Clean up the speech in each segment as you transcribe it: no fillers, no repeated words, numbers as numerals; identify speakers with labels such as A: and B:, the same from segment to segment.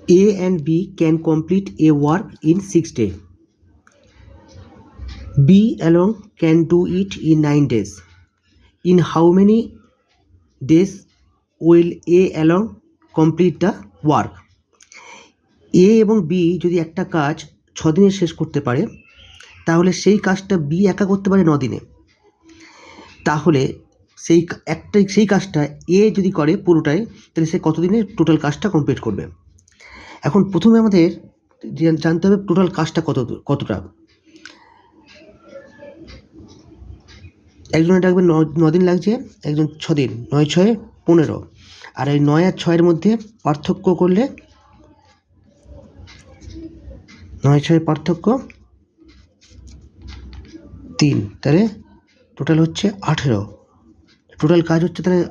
A: A and B can complete a work in 6 days. B alone can do it in 9 days. In how many days will A alone complete the work? A এবং B যদি একটা কাজ 6 দিনে শেষ করতে পারে, তাহলে সেই কাজটা B একা করতে পারে 9 দিনে। তাহলে সেই কাজটা A যদি করে পুরোটাই, তাহলে সে কতদিনে টোটাল কাজটা কমপ্লিট করবে। এখন প্রথমে আমাদের জানতে হবে টোটাল কাজটা কতটা। একজনের ডাকবে 9 দিন লাগছে, একজন 6 দিন, 9 6 15। আর এই 9 আর 6-এর মধ্যে পার্থক্য করলে 9 6 পার্থক্য 3, তাহলে টোটাল হচ্ছে 18। টোটাল কাজ হচ্ছে, তাহলে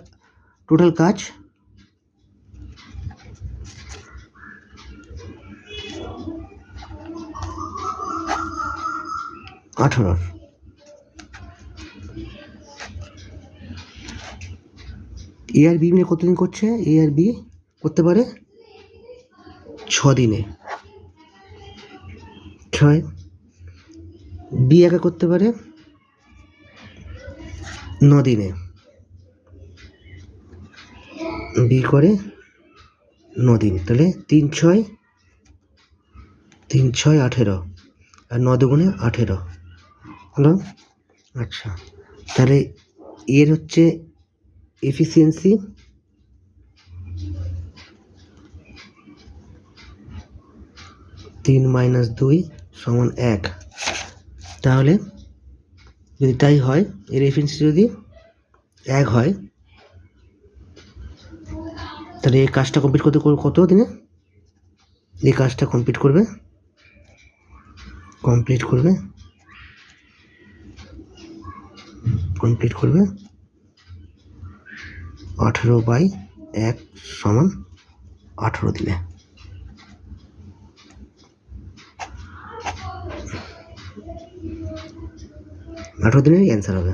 A: টোটাল কাজ 18। এ আর বি মিলে কতদিন করছে? এ আর বি করতে পারে 6 দিনে, 6। বি একা করতে পারে 9 দিনে, বি করে 9 দিন, তাহলে 3 6 18, আর 9 দুগুণে 18 হলো। আচ্ছা, তাহলে এর হচ্ছে এফিসিয়েন্সি তিন মাইনাস 2 সমান 1। তাহলে যদি তাই হয়, এর এফিসিয়েন্সি যদি 1 হয়, তাহলে এই কাজটা কমপ্লিট করতে কত দিনে? এই কাজটা কমপ্লিট করবে 18/1 সমান 18 দিনে। 18 দিনের অ্যান্সার হবে।